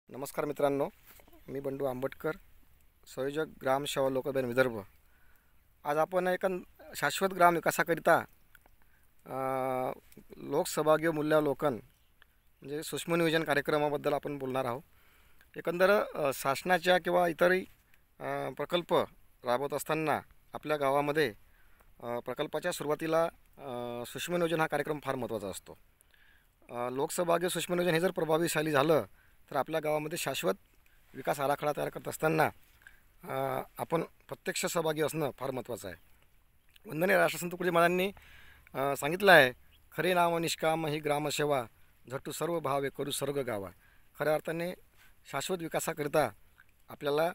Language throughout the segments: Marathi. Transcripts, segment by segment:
नमस्कार मित्रांनो, मी बंडू आंबटकर, संयोजक ग्राम सेवा लोकअभियान विदर्भ. आज आपण शाश्वत ग्राम विकासाकरिता लोकसहभागी मूल्यांकन म्हणजे सूक्ष्म नियोजन कार्यक्रमाबद्दल आपण बोलणार आहोत. एकंदर शासनाच्या किंवा इतरही प्रकल्प राबवत असताना आपल्या गावामध्ये प्रकल्पाच्या सुरुवातीला सूक्ष्म नियोजन हा कार्यक्रम फार महत्त्वाचा असतो. लोकसहभागी सूक्ष्म नियोजन हे जर प्रभावीशाली झालं तर आपल्या गावामध्ये शाश्वत विकास आराखडा तयार करत असताना आपण प्रत्यक्ष सहभागी असणं फार महत्त्वाचं आहे. वंदनीय राष्ट्रसंत तुकडोजी महाराजांनी सांगितलं आहे, खरे नाम निष्काम ही ग्रामसेवा, झटू सर्व भावे करू सर्व गावा. खऱ्या अर्थाने शाश्वत विकासाकरिता आपल्याला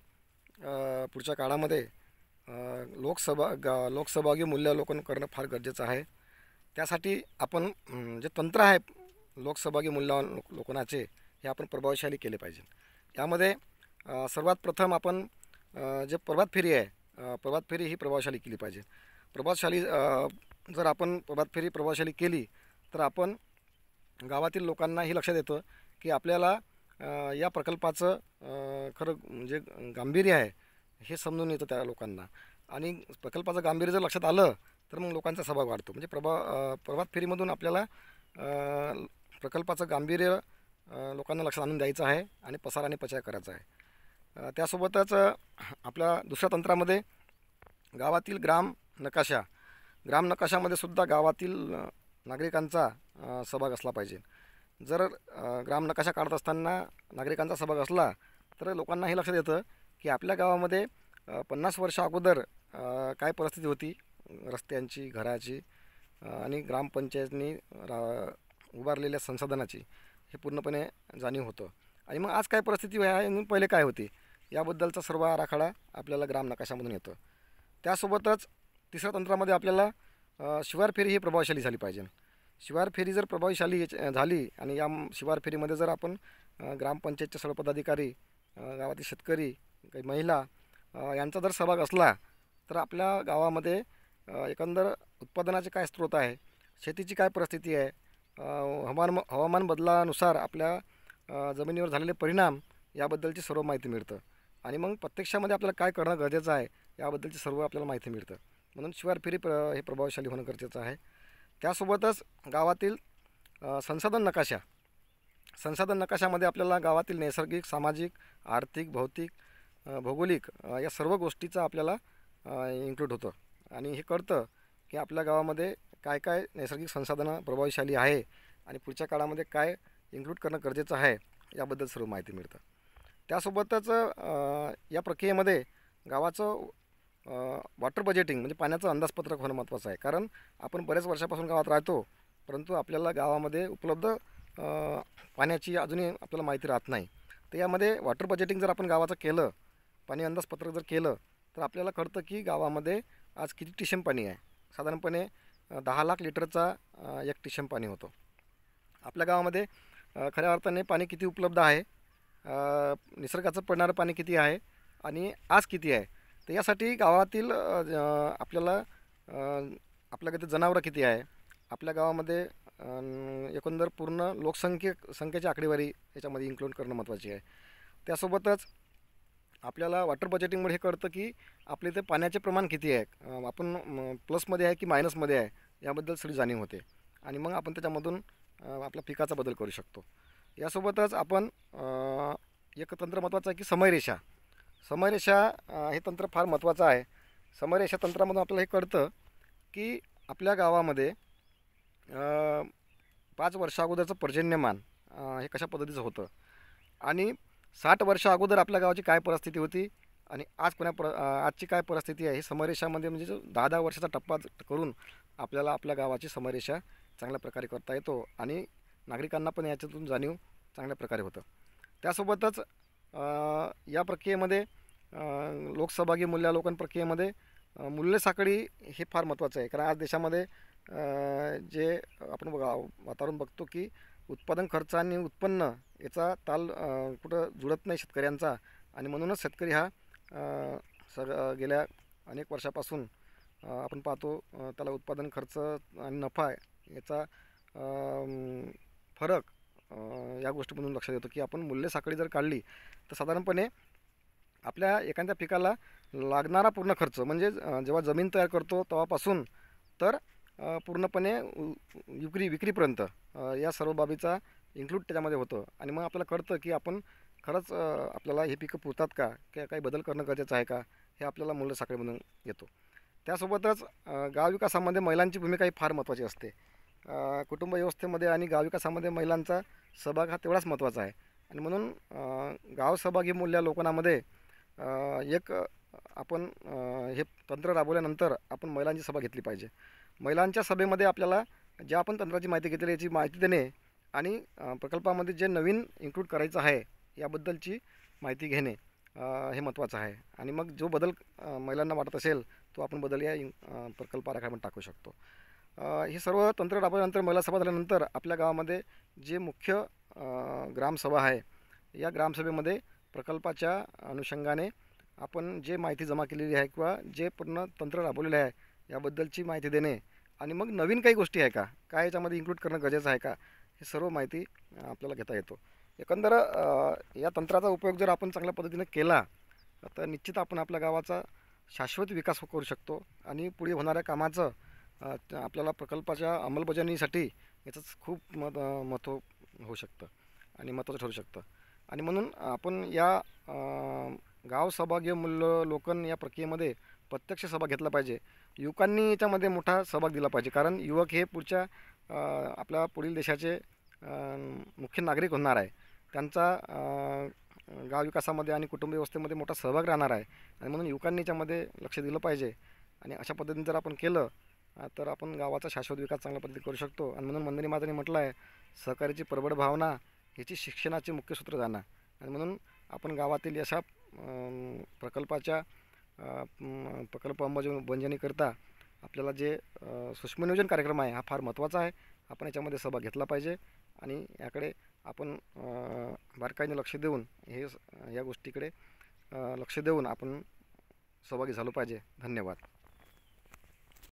पुढच्या काळामध्ये लोकसहभागी मूल्यांकन करणं फार गरजेचं आहे. त्यासाठी आपण जे तंत्र आहे लोकसहभागी मूल्यांकनाचे हे आपण प्रभावशाली केले पाहिजे. यामध्ये सर्वात प्रथम आपण जे प्रभात फेरी आहे, प्रभात फेरी ही प्रभावशाली केली पाहिजे. जर आपण प्रभात फेरी प्रभावशाली केली तर आपण गावातील लोकांना ही लक्षात येतं की आपल्याला या प्रकल्पाचं खरं म्हणजे गांभीर्य आहे हे समजून येतं त्या लोकांना. आणि प्रकल्पाचं गांभीर्य जर लक्षात आलं तर मग लोकांचा सहभाग वाढतो. म्हणजे प्रभात फेरीमधून आपल्याला प्रकल्पाचं गांभीर्य लोकांना लक्षात आणून द्यायचं आहे आणि प्रसार आणि प्रचार करायचा आहे. त्यासोबतच आपल्या दुसऱ्या तंत्रामध्ये गावातील ग्राम नकाशामध्ये सुद्धा गावातील नागरिकांचा सहभाग असला पाहिजे. जर ग्राम नकाशा काढत असताना नागरिकांचा सहभाग असला तर लोकांना हे लक्षात येतं की आपल्या गावामध्ये 50 वर्षा अगोदर काय परिस्थिती होती रस्त्यांची, घराची आणि ग्रामपंचायतनी उभारलेल्या संसाधनाची हे पूर्णपणे जाणीव होतं. आणि मग आज काय परिस्थिती आहे आणि पहिले काय होती याबद्दलचा सर्व आराखडा आपल्याला ग्राम नकाशामधून येतो. त्यासोबतच तिसऱ्या तंत्रामध्ये आपल्याला शिवार फेरी ही प्रभावशाली झाली पाहिजे. शिवार फेरी जर प्रभावशाली झाली आणि या शिवार फेरीमध्ये जर आपण ग्रामपंचायतचे सर्व पदाधिकारी, गावातील शेतकरी, काही महिला यांचा जर सहभाग असला तर आपल्या गावामध्ये एकंदर उत्पादनाचे काय स्रोत आहे, शेतीची काय परिस्थिती आहे, हवामान बदलानुसार आपल्या जमिनीवर झालेले परिणाम याबद्दलची सर्व माहिती मिळतं. आणि मग प्रत्यक्षामध्ये आपल्याला काय करणं गरजेचं आहे याबद्दलची सर्व आपल्याला माहिती मिळतं. म्हणून शिवार फेरी हे प्रभावशाली होणं गरजेचं आहे. त्यासोबतच गावातील संसाधन नकाशामध्ये आपल्याला गावातील नैसर्गिक, सामाजिक, आर्थिक, भौतिक, भौगोलिक या सर्व गोष्टीचं आपल्याला इन्क्लूड होतं. आणि हे कळतं की आपल्या गावामध्ये काय काय नैसर्गिक संसाधनं प्रभावशाली आहे आणि पुढच्या काळामध्ये काय इन्क्लूड करणं गरजेचं आहे याबद्दल सर्व माहिती मिळतं. त्यासोबतच या प्रक्रियेमध्ये गावाचं वॉटर बजेटिंग म्हणजे पाण्याचं अंदाजपत्रक होणं महत्त्वाचं आहे. कारण आपण बऱ्याच वर्षापासून गावात राहतो परंतु आपल्याला गावामध्ये उपलब्ध पाण्याची अजूनही आपल्याला माहिती राहत नाही. तर यामध्ये वॉटर बजेटिंग जर आपण गावाचं केलं, पाणी अंदाजपत्रक जर केलं तर आपल्याला कळतं की गावामध्ये आज किती टिशम पाणी आहे. साधारणपणे 10 लाख लिटरचा एक टिशम पाणी होतं. आपल्या गावामध्ये खऱ्या अर्थाने पाणी किती उपलब्ध आहे, निसर्गाचं पडणारं पाणी किती आहे आणि आज किती आहे. तर यासाठी गावातील आपल्याला आपल्याकडे जनावरं किती आहे, आपल्या गावामध्ये एकंदर पूर्ण संख्येची आकडेवारी याच्यामध्ये इन्क्लूड करणं महत्त्वाची आहे. त्यासोबतच आपल्याला वॉटर बजेटिंगमुळे हे कळतं की आपल्या इथे पाण्याचे प्रमाण किती आहे, आपण प्लसमध्ये आहे की मायनसमध्ये आहे याबद्दल सगळी जाणीव होते. आणि मग आपण त्याच्यामधून आपल्या पिकाचा बदल करू शकतो. यासोबतच आपण एक तंत्र महत्त्वाचं आहे की समयरेषा हे तंत्र फार महत्त्वाचं आहे. समयरेषा तंत्रामधून आपल्याला हे कळतं की आपल्या गावामध्ये 5 वर्षा अगोदरचं पर्जन्यमान हे कशा पद्धतीचं होतं आणि 60 वर्षा अगोदर आपल्या गावाची काय परिस्थिती होती आणि आजची काय परिस्थिती आहे. हे समयरेषामध्ये म्हणजे जो 10-10 वर्षाचा टप्पा करून आपल्याला आपल्या गावाची समयरेषा चांगल्या प्रकारे करता येतो आणि नागरिकांना पण याच्यातून जाणीव चांगल्या प्रकारे होतं. त्यासोबतच या प्रक्रियेमध्ये लोकसहभागी मूल्यांकन प्रक्रियेमध्ये मूल्य साखळी हे फार महत्त्वाचं आहे. कारण आज देशामध्ये जे आपण वातावरण बघतो की उत्पादन खर्च आणि उत्पन्न याचा ताल कुठं जुळत नाही शेतकऱ्यांचा. आणि म्हणूनच शेतकरी हा गेल्या अनेक वर्षापासून आपण पाहतो त्याला उत्पादन खर्च आणि नफा याचा फरक या गोष्टीमधून लक्षात येतो की आपण मूल्य साखळी जर काढली तर साधारणपणे आपल्या एखाद्या पिकाला लागणारा पूर्ण खर्च म्हणजे जेव्हा जमीन तयार करतो तेव्हापासून तर पूर्णपणे विक्रीपर्यंत या सर्व बाबीचा इन्क्लूड त्याच्यामध्ये होतं. आणि मग आपल्याला कळतं की आपण खरंच आपल्याला हे पिकं पुरतात का, की काही बदल करणं गरजेचं आहे का, हे आपल्याला मूल्य साखळीमधून येतो. त्यासोबतच गाव विकासामध्ये महिलांची भूमिका ही फार महत्त्वाची असते. कुटुंब व्यवस्थेमध्ये आणि गाव विकासामध्ये महिलांचा सहभाग हा तेवढाच महत्त्वाचा आहे. आणि म्हणून गाव सहभागी मूल्यांकनामध्ये एक आपण हे तंत्र राबवल्यानंतर आपण महिलांची सभा घेतली पाहिजे. महिलांच्या सभेमध्ये आपल्याला ज्या आपण तंत्राची माहिती घेतली याची माहिती देणे आणि प्रकल्पामध्ये जे नवीन इन्क्लूड करायचं आहे याबद्दलची माहिती घेणे हे महत्त्वाचं आहे. आणि मग जो बदल महिलांना वाटत असेल तो आपण बदल या प्रकल्प आराखड्यामध्ये टाकू शकतो. हे सर्व तंत्र राबवल्यानंतर महिला सभा झाल्यानंतर आपल्या गावामध्ये जे मुख्य ग्रामसभा आहे या ग्रामसभेमध्ये प्रकल्पाच्या अनुषंगाने आपण जे माहिती जमा केलेली आहे किंवा जे पूर्ण तंत्र राबवलेले आहे याबद्दलची माहिती देणे आणि मग नवीन काही गोष्टी आहे का, काय याच्यामध्ये इन्क्लूड करणं गरजेचं आहे का, हे सर्व माहिती आपल्याला घेता येतो. एकंदर या तंत्राचा उपयोग जर आपण चांगल्या पद्धतीने केला तर निश्चित आपण आपल्या गावाचा शाश्वत विकास करू शकतो आणि पुढे होणाऱ्या कामाचं आपल्याला प्रकल्पाच्या अंमलबजावणीसाठी याचंच खूप महत्त्व होऊ शकतं आणि महत्त्वाचं ठरू शकतं. आणि म्हणून आपण या गाव सहभागी मूल्यांकन या प्रक्रियेमध्ये प्रत्यक्ष सहभाग घेतला पाहिजे. युवकांनी याच्यामध्ये मोठा सहभाग दिला पाहिजे, कारण युवक हे पुढच्या आपल्या पुढील देशाचे मुख्य नागरिक होणार आहे. त्यांचा गाव विकासामध्ये आणि कुटुंब व्यवस्थेमध्ये मोठा सहभाग राहणार आहे. आणि म्हणून युवकांनी याच्यामध्ये लक्ष दिलं पाहिजे. आणि अशा पद्धतीने जर आपण केलं तर आपण गावाचा शाश्वत विकास चांगल्या पद्धतीने करू शकतो. आणि म्हणून वंदनी मातांनी म्हटलं आहे, सहकार्याची प्रबळ भावना ह्याची शिक्षणाचे मुख्य सूत्र जाणं. आणि म्हणून आपण गावातील अशा प्रकल्पाच्या प्रकल्प अंमलबजावणीकरता आपल्याला जे सूक्ष्म नियोजन कार्यक्रम आहे हा फार महत्त्वाचा आहे. आपण याच्यामध्ये सहभाग घेतला पाहिजे आणि याकडे आपण बारकाईने लक्ष देऊन या गोष्टीकडे लक्ष देऊन आपण सहभागी झालो पाहिजे. धन्यवाद.